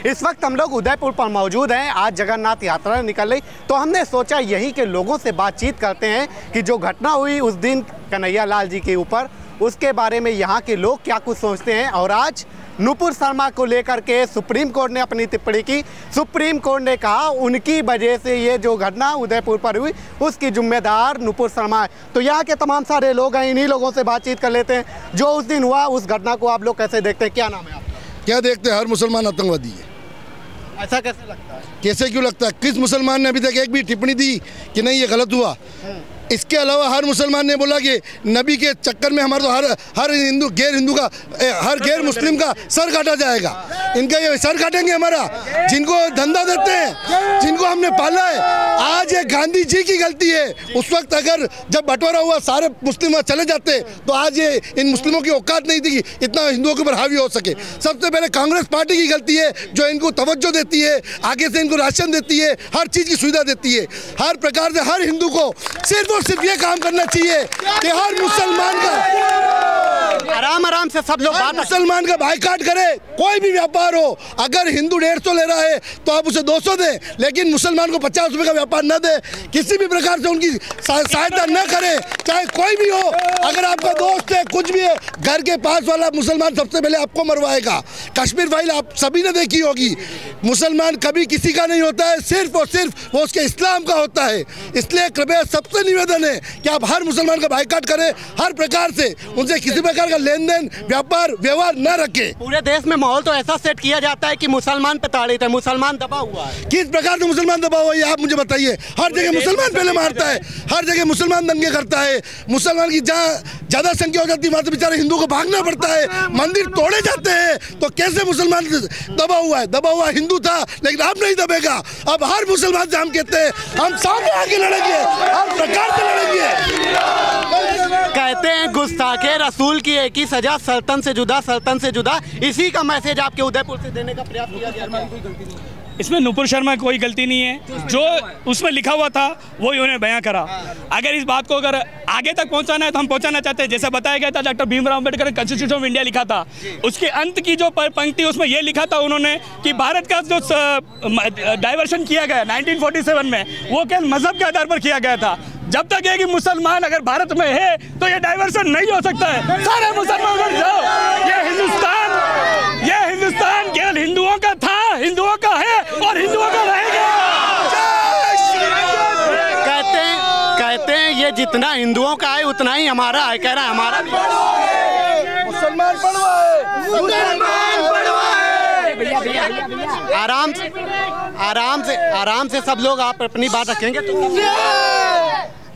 इस वक्त हम लोग उदयपुर पर मौजूद हैं। आज जगन्नाथ यात्रा निकल रही, तो हमने सोचा यहीं के लोगों से बातचीत करते हैं कि जो घटना हुई उस दिन कन्हैया लाल जी के ऊपर, उसके बारे में यहाँ के लोग क्या कुछ सोचते हैं। और आज नुपुर शर्मा को लेकर के सुप्रीम कोर्ट ने अपनी टिप्पणी की। सुप्रीम कोर्ट ने कहा उनकी वजह से ये जो घटना उदयपुर पर हुई उसकी जिम्मेदार नुपुर शर्मा है। तो यहाँ के तमाम सारे लोग हैं, इन्हीं लोगों से बातचीत कर लेते हैं। जो उस दिन हुआ उस घटना को आप लोग कैसे देखते हैं? क्या नाम है आपका? क्या देखते हैं? हर मुसलमान आतंकवादी है। ऐसा कैसे लगता है? कैसे क्यों लगता है? किस मुसलमान ने अभी तक एक भी टिप्पणी दी कि नहीं ये गलत हुआ? इसके अलावा हर मुसलमान ने बोला कि नबी के चक्कर में हमारा तो हर हिंदू हर गैर मुस्लिम का सर काटा जाएगा। इनका ये सर काटेंगे हमारा, जिनको धंधा देते हैं, जिनको हमने पाला है। आज ये गांधी जी की गलती है। उस वक्त अगर जब बंटवारा हुआ सारे मुस्लिम चले जाते तो आज ये इन मुस्लिमों की औकात नहीं थी कि इतना हिंदुओं के ऊपर हावी हो सके। सबसे पहले कांग्रेस पार्टी की गलती है जो इनको तवज्जो देती है, आगे से इनको राशन देती है, हर चीज़ की सुविधा देती है। हर प्रकार से हर हिंदू को सिर्फ ये काम करना चाहिए कि हर मुसलमान का आराम से सब लोग मुसलमान का बाइकाट करे। कोई भी व्यापार हो, अगर हिंदू 150 ले रहा है तो आप उसे 200 दें, लेकिन मुसलमान को 50 रुपए का व्यापार न दे। किसी भी प्रकार से उनकी सहायता न करें, चाहे कोई भी हो। अगर आपका दोस्त है, कुछ भी है, घर के पास वाला मुसलमान सबसे पहले आपको मरवाएगा। कश्मीर फाइल आप सभी ने देखी होगी। मुसलमान कभी किसी का नहीं होता है, सिर्फ और सिर्फ वो उसके इस्लाम का होता है। इसलिए कृपया सबसे निवेदन है कि आप हर मुसलमान का बाइकाट करें, हर प्रकार से उनसे किसी प्रकार का लेन देन व्यापार व्यवहार न रखें। पूरे देश में माहौल तो ऐसा सेट किया जाता है कि मुसलमान प्रताड़ित है, मुसलमान दबा हुआ है। किस प्रकार से मुसलमान दबा हुआ है आप मुझे बताइए। हर जगह मुसलमान पहले मारता है, हर जगह मुसलमान दंगे करता है। मुसलमान की जहाँ ज्यादा संख्या हो जाती है वहां से बेचारे हिंदुओं को भागना पड़ता है, मंदिर तोड़े जाते हैं। तो कैसे मुसलमान दबा हुआ है? दबा हुआ हिंदू था, लेकिन अब नहीं दबेगा। अब हर मुसलमान से हम कहते हैं हम सामने आके लड़ेंगे, हर प्रकार से लड़ेंगे। कहते हैं गुस्ताखे रसूल की एक ही सजा, सल्तन से जुदा। इसी का मैसेज आपके उदयपुर से देने का प्रयास किया गया है। इसमें नुपुर शर्मा की कोई गलती नहीं है। जो उसमें लिखा हुआ था वो उन्होंने बयां करा। अगर इस बात को अगर आगे तक पहुंचाना है तो हम पहुंचाना चाहते हैं। जैसा बताया गया था, डॉक्टर भीमराव अम्बेडकर ने कॉन्स्टिट्यूशन ऑफ इंडिया लिखा था, उसके अंत की जो पंक्ति उसमें ये लिखा था उन्होंने कि भारत का जो डाइवर्शन किया गया 1947 में वो केवल मजहब के आधार पर किया गया था। जब तक है कि मुसलमान अगर भारत में है तो ये डाइवर्शन नहीं हो सकता है। सारे मुसलमान उधर जाओ। ये हिंदुस्तान केवल हिंदुओं का था, हिंदुओं का है और हिंदुओं का रहेगा। कहते हैं ये जितना हिंदुओं का है उतना ही हमारा है। कह रहा है हमारा मुसलमान आराम से सब लोग आप अपनी बात रखेंगे तो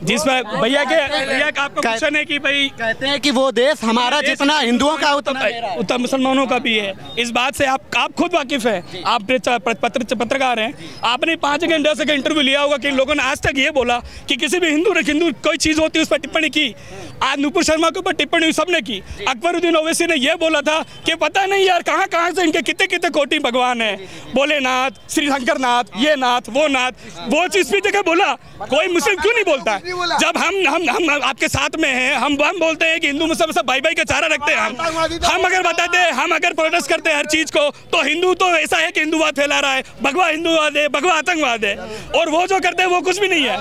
जिसमें भैया का आपका क्वेश्चन है कि भाई कहते हैं कि वो देश हमारा जितना हिंदुओं का उतना मुसलमानों का भी है। इस बात से आप खुद वाकिफ है। आप पत्रकार हैं, आपने 5 सेकंड 10 सेकंड इंटरव्यू लिया होगा कि लोगों ने आज तक ये बोला कि किसी भी हिंदू कोई चीज़ होती है उस पर टिप्पणी की। आज नुपुर शर्मा के ऊपर टिप्पणी सबने की। अकबरुद्दीन ओवैसी ने यह बोला था कि पता नहीं यार कहाँ से इनके कितने कोटि भगवान है, भोलेनाथ, श्री शंकरनाथ, ये नाथ, वो चीज़ भी जगह बोला। कोई मुस्लिम क्यों नहीं बोलता है? जब हम आपके साथ में हैं, हम बोलते हैं कि हिंदू मुस्लिम सब भाई का चारा रखते हैं। हम अगर बताते हैं, हम अगर प्रोटेस्ट करते हैं हर चीज को, तो हिंदू तो ऐसा है कि हिंदूवाद फैला रहा है, भगवा हिंदूवाद है, भगवा आतंकवाद है। और वो जो करते हैं वो कुछ भी नहीं है।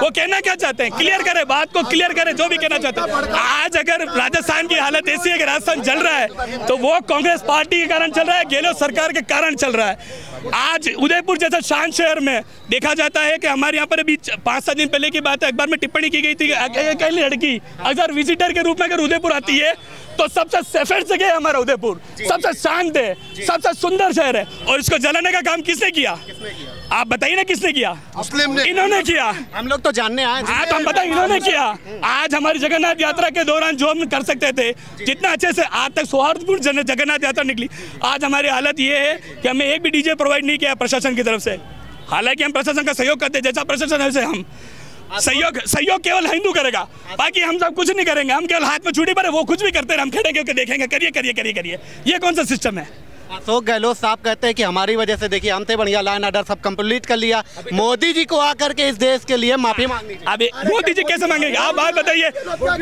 वो कहना क्या चाहते हैं? क्लियर करें, बात को क्लियर करें, जो भी कहना चाहते हैं। आज अगर राजस्थान की हालत ऐसी है कि राजस्थान जल रहा है तो वो कांग्रेस पार्टी के कारण चल रहा है, गहलोत सरकार के कारण चल रहा है। आज उदयपुर जैसा शांत शहर में देखा जाता है कि हमारे यहाँ पर अभी 5-7 दिन पहले की बात है, अखबार में टिप्पणी की गई थी कि कई लड़की अगर विजिटर के रूप में अगर उदयपुर आती है तो सबसे सेफेस्ट जगह है हमारा उदयपुर, सबसे शांत है, सबसे सुंदर शहर है। और इसको जलाने का काम किसने किया? आप बताइए ना किसने किया? इन्होंने किया। हम लोग तो जानने आए। हाँ तो हम बताएं, इन्होंने किया। आज हमारी जगन्नाथ यात्रा के दौरान जो हम कर सकते थे, जितना अच्छे से आज तक सौहार्दपूर्ण जगन्नाथ यात्रा निकली, आज हमारी हालत ये है कि हमें एक भी डीजे प्रोवाइड नहीं किया प्रशासन की तरफ से। हालांकि हम प्रशासन का सहयोग करते हैं, जैसा प्रशासन है वैसे हम सहयोग केवल हिंदू करेगा, बाकी हम सब कुछ नहीं करेंगे। हम केवल हाथ में छुट्टी पर वो कुछ भी करते हैं, हम खड़े होकर देखेंगे, करिए। ये कौन सा सिस्टम है? अशोक गहलोत साहब कहते हैं कि हमारी वजह से देखिए हम थे बढ़िया, लाइन ऑर्डर सब कंप्लीट कर लिया। मोदी जी को आकर के इस देश के लिए माफी मांगनी। अभी मोदी जी कैसे मांगेंगे? आप बात बताइए।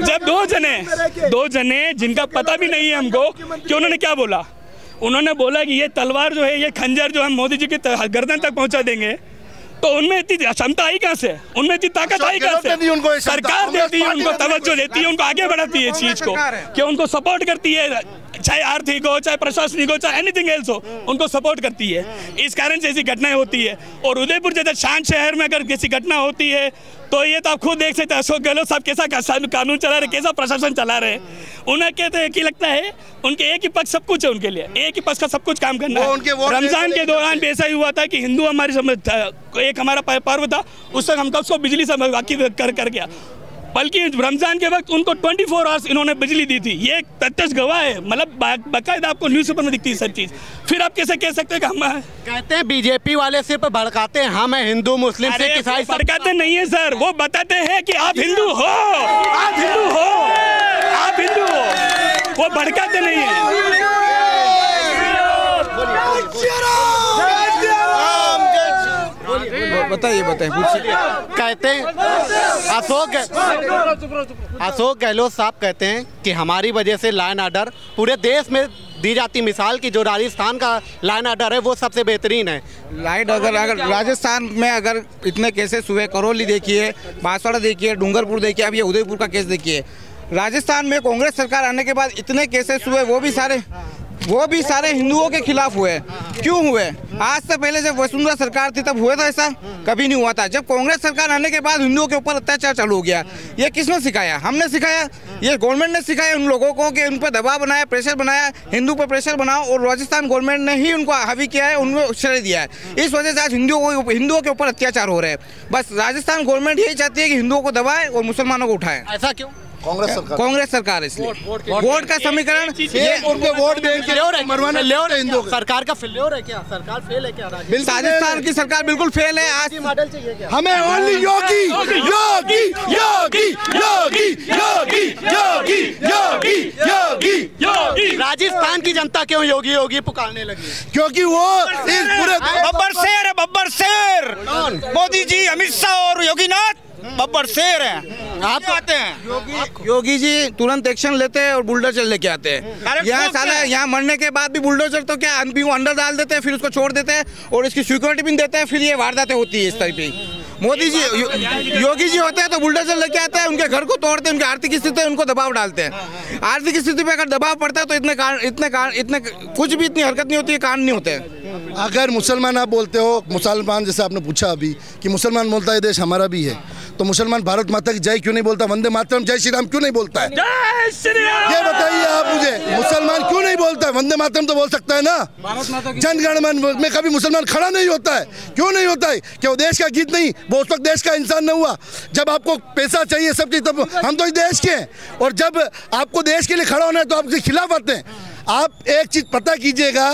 जब दो जने जिनका पता भी नहीं है हमको कि उन्होंने क्या बोला, उन्होंने बोला कि ये तलवार जो है, ये खंजर जो हम मोदी जी की गर्दन तक पहुंचा देंगे, तो उनमें इतनी क्षमता आई कहाँ से, उनमें इतनी ताकत आई कहाँ से? सरकार देती है, उनको तवज्जो देती है, उनको आगे बढ़ाती है इस चीज को, कि उनको सपोर्ट करती है, चाहे आर्थिक हो, चाहे प्रशासनिक हो, चाहे एनीथिंग एल्स हो, उनको सपोर्ट करती है। इस कारण से ऐसी घटनाएं होती है। और उदयपुर जैसे शांत शहर में अगर किसी घटना होती है तो ये तो आप खुद देख सकते हैं, अशोक गहलोत साहब कैसा कानून चला रहे, कैसा प्रशासन चला रहे हैं। उन्हें कहते हैं कि लगता है उनके एक ही पक्ष सब कुछ है, उनके लिए एक ही पक्ष का सब कुछ काम करना है। रमजान के दौरान भी ऐसा ही हुआ था कि हिंदू हमारी एक हमारा पर्व था, उस वक्त हमको उसको बिजली से वाकिफ कर गया, बल्कि रमजान के वक्त उनको 24 आवर्स इन्होंने बिजली दी थी। ये एक प्रत्यक्ष गवाह है, मतलब बाकायदा आपको न्यूज़पेपर में दिखती है सब चीज़। फिर आप कैसे कह सकते हैं कि हम कहते हैं बीजेपी वाले सिर्फ भड़काते हैं, हम हिंदू मुस्लिम से ईसाई भड़काते नहीं है सर, वो बताते हैं कि आप हिंदू हो, आप हिंदू हो, आप हिंदू हो, वो भड़काते नहीं है। बताइए पूछिए। कहते हैं अशोक गहलोत साहब कहते हैं कि हमारी वजह से लॉ एंड ऑर्डर पूरे देश में दी जाती मिसाल की जो राजस्थान का लॉ एंड ऑर्डर है वो सबसे बेहतरीन है। लाइट अगर राजस्थान में अगर इतने केसेस हुए, करौली देखिए, बांसवाड़ा देखिए, डूंगरपुर देखिए, अब ये उदयपुर का केस देखिए। राजस्थान में कांग्रेस सरकार आने के बाद इतने केसेस हुए, वो भी सारे हिंदुओं के खिलाफ हुए। क्यों हुए? आज से पहले जब वसुंधरा सरकार थी तब हुआ था ऐसा? कभी नहीं हुआ था। जब कांग्रेस सरकार आने के बाद हिंदुओं के ऊपर अत्याचार चालू हो गया। ये किसने सिखाया? हमने सिखाया, ये गवर्नमेंट ने सिखाया उन लोगों को कि उन पर दबाव बनाया, प्रेशर बनाया, हिंदू पर प्रेशर बनाओ, और राजस्थान गवर्नमेंट ने ही उनको हावी किया है, उनको श्रेय दिया है। इस वजह से आज हिंदुओं के ऊपर अत्याचार हो रहे हैं। बस राजस्थान गवर्नमेंट यही चाहती है कि हिंदुओं को दबाए और मुसलमानों को उठाए। ऐसा क्यों? कांग्रेस सरकार इसलिए वोट का समीकरण, ये उनको वोट बैंक सरकार का फेल्योर है क्या? सरकार फेल है क्या? राजस्थान की सरकार बिल्कुल फेल है। आज मॉडल चाहिए क्या हमें? ओनली योगी योगी योगी योगी योगी योगी योगी योगी योगी। राजस्थान की जनता क्यों योगी योगी पुकारने लगी? क्योंकि वो इस पूरे बब्बर शेर है, बब्बर शेर। मोदी जी, अमित शाह और योगीनाथ बब्बर शेर है। आप आते हैं, योगी जी तुरंत एक्शन लेते हैं और बुलडोजर लेके आते हैं। यहाँ साला यहाँ मरने के बाद भी बुलडोजर तो क्या आदमी को अंदर डाल देते हैं, फिर उसको छोड़ देते हैं और इसकी सिक्योरिटी भी देते हैं, फिर ये वारदातें होती है इस तरह की। मोदी जी, योगी जी होते हैं तो बुलडोजर लेके आते हैं, उनके घर को तोड़ते हैं, उनकी आर्थिक स्थिति उनको दबाव डालते हैं। आर्थिक स्थिति पे अगर दबाव पड़ता है तो इतने कुछ भी इतनी हरकत नहीं होती है, कांड नहीं होते हैं। अगर मुसलमान आप बोलते हो, मुसलमान जैसे आपने पूछा अभी कि मुसलमान बोलता है देश हमारा भी है, तो मुसलमान भारत माता की जय क्यों नहीं बोलता? वंदे मातरम, जय श्री राम क्यों नहीं बोलता है? जय श्री राम, ये बताइए आप मुझे। मुसलमान क्यों नहीं बोलता है? वंदे मातरम तो बोल सकता है ना। जनगण मन में कभी मुसलमान खड़ा नहीं होता है। क्यों नहीं होता है? क्या वो देश का गीत नहीं? वो उस वक्त देश का इंसान न हुआ जब आपको पैसा चाहिए, सब चीज, तब हम तो इस देश के हैं। और जब आपको देश के लिए खड़ा होना है तो आपके खिलाफ आते हैं। आप एक चीज पता कीजिएगा,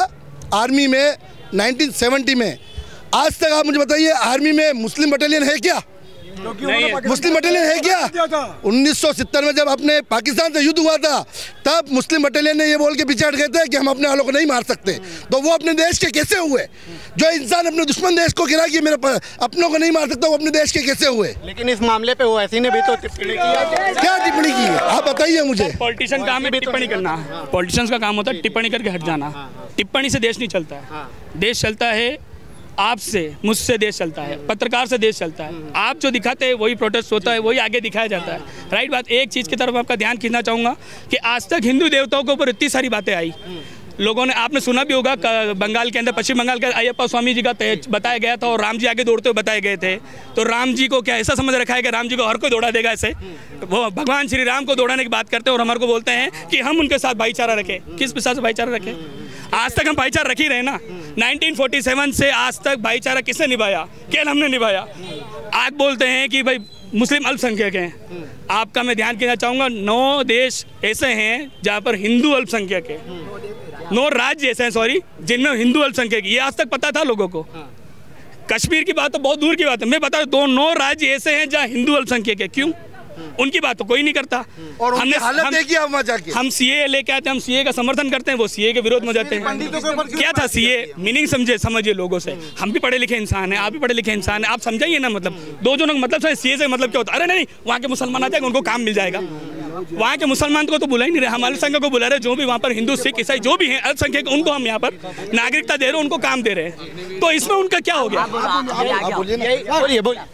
आर्मी में 1970 में आज तक आप मुझे बताइए, आर्मी में मुस्लिम बटालियन है क्या? मुस्लिम बटालियन है क्या? 1970 में जब अपने पाकिस्तान से युद्ध हुआ था तब मुस्लिम बटालियन ने ये बोल के पीछे हट गए थे कि हम अपने वालों को नहीं मार सकते। तो वो अपने देश के कैसे हुए? जो इंसान अपने दुश्मन देश को गिरा कि मेरे अपनों को नहीं मार सकता, वो अपने देश के कैसे हुए? लेकिन इस मामले पे ओवैसी ने भी तो टिप्पणी की। क्या टिप्पणी की है? आप बताइए मुझे। पॉलिटिशियन काम है टिप्पणी करना, पॉलिटिशियंस का काम होता है टिप्पणी करके हट जाना। टिप्पणी से देश नहीं चलता है, देश चलता है आपसे, मुझसे देश चलता है, पत्रकार से देश चलता है। आप जो दिखाते हैं वही प्रोटेस्ट होता है, वही आगे दिखाया जाता है। राइट बात। एक चीज़ की तरफ आपका ध्यान खींचना चाहूँगा कि आज तक हिंदू देवताओं के ऊपर इतनी सारी बातें आई, लोगों ने, आपने सुना भी होगा, बंगाल के अंदर, पश्चिम बंगाल के अयप्पा स्वामी जी का बताया गया था और राम जी आगे दौड़ते हुए बताए गए थे। तो राम जी को क्या ऐसा समझ रखा है कि राम जी को हर कोई दौड़ा देगा? ऐसे वो भगवान श्री राम को दौड़ाने की बात करते हैं और हमारे को बोलते हैं कि हम उनके साथ भाईचारा रखें। किस साथ भाईचारा रखें? आज तक हम भाईचारा रख ही रहे ना। 1947 से आज तक भाईचारा किसने निभाया? केवल हमने निभाया। आज बोलते हैं कि भाई मुस्लिम अल्पसंख्यक हैं। आपका मैं ध्यान देना चाहूँगा, 9 देश ऐसे हैं जहाँ पर हिंदू अल्पसंख्यक है, 9 राज्य ऐसे हैं, सॉरी, जिनमें हिंदू अल्पसंख्यक। ये आज तक पता था लोगों को? कश्मीर की बात तो बहुत दूर की बात है। मैं बता दूं, 9 राज्य ऐसे हैं जहाँ हिंदू अल्पसंख्यक है। क्यों? उनकी बात तो कोई नहीं करता। और हमने हालत देखी वहाँ जाके। हम सीए लेके आते हैं, हम सीए का समर्थन करते हैं, वो सीए के विरोध में जाते हैं। क्या था सीए? मीनिंग समझिए लोगों से। हम भी पढ़े लिखे इंसान हैं, आप भी पढ़े लिखे इंसान हैं, आप समझाइए ना। मतलब दो जनों का मतलब सीए से मतलब क्या होता है? अरे नहीं, वहाँ के मुसलमान आ जाएंगे, उनको काम मिल जाएगा। वहाँ के मुसलमान को तो बुला ही नहीं रहे, हमारे संघ को बुला रहे, जो भी वहाँ पर हिंदू सिख ईसाई जो भी हैं अल्पसंख्यक उनको हम यहाँ पर नागरिकता दे रहे हैं, उनको काम दे रहे हैं, तो इसमें उनका क्या हो गया?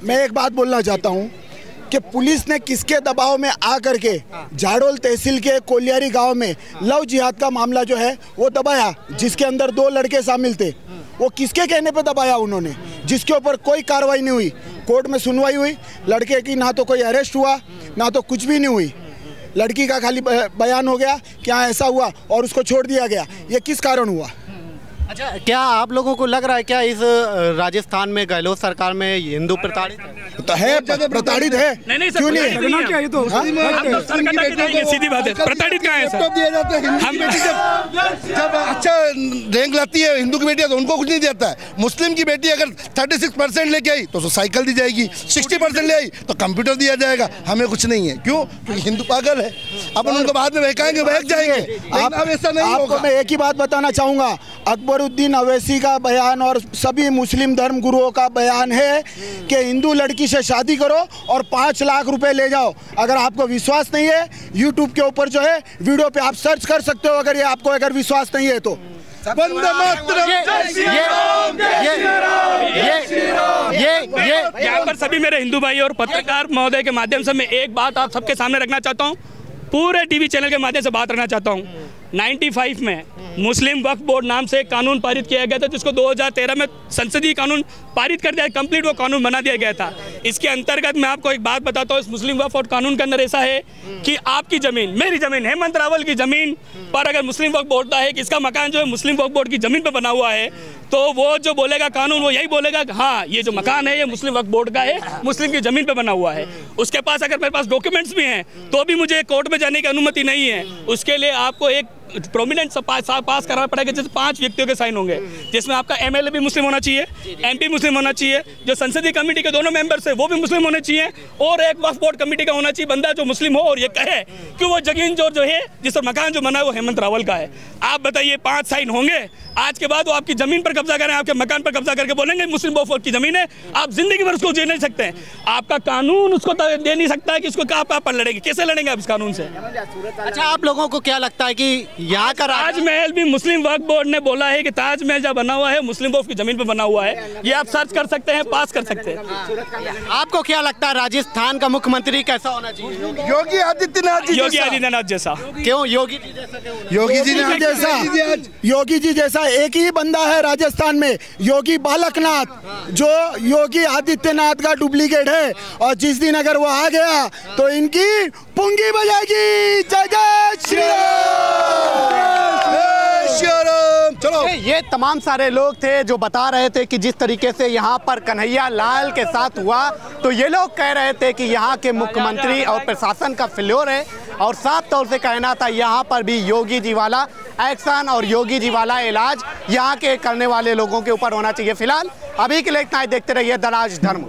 मैं एक बात बोलना चाहता हूँ कि पुलिस ने किसके दबाव में आ करके झाड़ोल तहसील के कोलियारी गांव में लव जिहाद का मामला जो है वो दबाया, जिसके अंदर 2 लड़के शामिल थे। वो किसके कहने पे दबाया उन्होंने, जिसके ऊपर कोई कार्रवाई नहीं हुई। कोर्ट में सुनवाई हुई, लड़के की ना तो कोई अरेस्ट हुआ ना तो कुछ भी नहीं हुई, लड़की का खाली बयान हो गया कि हाँ ऐसा हुआ और उसको छोड़ दिया गया। ये किस कारण हुआ? अच्छा, क्या आप लोगों को लग रहा है क्या इस राजस्थान में गहलोत सरकार में हिंदू प्रताड़ित तो है, प्रताड़ित है? नहीं क्यों नहीं? सीधी बात है, प्रताड़ित कहाँ है सर? हम जब अच्छा रैंक लाती है हिंदू की बेटियां तो उनको कुछ नहीं देता है। मुस्लिम की बेटी अगर 36% लेके आई तो साइकिल दी जाएगी, 60% ले आई तो कंप्यूटर दिया जाएगा, हमें कुछ नहीं है। क्यों? क्योंकि हिंदू पागल है, अपन उनको बाद में बहकाएंगे, बहक जाएंगे। आप ऐसा नहीं होगा। मैं एक ही बात बताना चाहूँगा, अकबरुद्दीन अवैसी का बयान और सभी मुस्लिम धर्म गुरुओं का बयान है कि हिंदू लड़की से शादी करो और 5 लाख रुपए ले जाओ। अगर आपको विश्वास नहीं है, यूट्यूब के ऊपर जो है वीडियो पे आप सर्च कर सकते हो, अगर ये आपको अगर विश्वास नहीं है तो। यहाँ पर सभी मेरे हिंदू भाई और पत्रकार महोदय के माध्यम से मैं एक बात आप सबके सामने रखना चाहता हूँ, पूरे टीवी चैनल के माध्यम से बात रखना चाहता हूँ। 95 में मुस्लिम वक्फ बोर्ड नाम से एक कानून पारित किया गया था, जिसको 2013 में संसदीय कानून पारित कर दिया, कंप्लीट वो कानून बना दिया गया था। इसके अंतर्गत मैं आपको एक बात बताता हूँ, इस मुस्लिम वक्फ बोर्ड कानून के अंदर ऐसा है कि आपकी जमीन, मेरी जमीन, हेमंत रावल की जमीन पर अगर मुस्लिम वक्फ बोर्ड है कि इसका मकान जो है मुस्लिम वक्फ बोर्ड की जमीन पर बना हुआ है, तो वो जो बोलेगा कानून वो यही बोलेगा कि हाँ ये जो मकान है ये मुस्लिम वक्फ बोर्ड का है, मुस्लिम की जमीन पे बना हुआ है। उसके पास अगर मेरे पास डॉक्यूमेंट्स भी हैं तो भी मुझे कोर्ट में जाने की अनुमति नहीं है। उसके लिए आपको एक प्रोमिनेंट पास कराना पड़ेगा, जैसे 5 व्यक्तियों के साइन होंगे, जिसमें आपका एमएलए भी मुस्लिम होना चाहिए, एमपी मुस्लिम होना चाहिए, जो संसदीय कमेटी के दोनों मेंबर्स है वो भी मुस्लिम होने चाहिए, और एक वक्फ बोर्ड कमेटी का होना चाहिए बंदा जो मुस्लिम हो और ये कहे कि वो जमीन जो है जिस मकान जो बना है वो हेमंत रावल का है। आप बताइए 5 साइन होंगे, आज के बाद वो आपकी जमीन पर कब्जा करें, आपके मकान पर कब्जा करके बोलेंगे मुस्लिम वक्फ बोर्ड की जमीन है, आप जिंदगी भर उसको दे नहीं सकते हैं। आपका कानून उसको दे नहीं सकता है कि इसको कहाँ पर लड़ेंगे, कैसे लड़ेंगे आप इस कानून से? अच्छा, आप लोगों को क्या लगता है कि यहाँ का ताजमहल भी मुस्लिम वक्फ बोर्ड ने बोला है कि ताजमहल जब बना हुआ है मुस्लिम वक्फ की जमीन पर बना हुआ है, ये आप सर्च कर सकते हैं, पास कर सकते हैं। आपको क्या लगता है राजस्थान का मुख्यमंत्री कैसा होना चाहिए? योगी आदित्यनाथ जी जैसा। क्यों योगी जी जैसा? योगी जी जैसा एक ही बंदा है राजस्थान में, योगी बालकनाथ, जो योगी आदित्यनाथ का डुप्लीकेट है, और जिस दिन अगर वो आ गया तो इनकी पुंगी बजाएगी। जय जय श्री राम। चलो, ये तमाम सारे लोग थे जो बता रहे थे कि जिस तरीके से यहाँ पर कन्हैया लाल के साथ हुआ, तो ये लोग कह रहे थे कि यहाँ के मुख्यमंत्री और प्रशासन का फेल्योर है, और साफ तौर से कहना था यहाँ पर भी योगी जी वाला एक्शन और योगी जी वाला इलाज यहाँ के करने वाले लोगों के ऊपर होना चाहिए। फिलहाल अभी के लिए इतना ही, देखते रहिए द राज धर्म।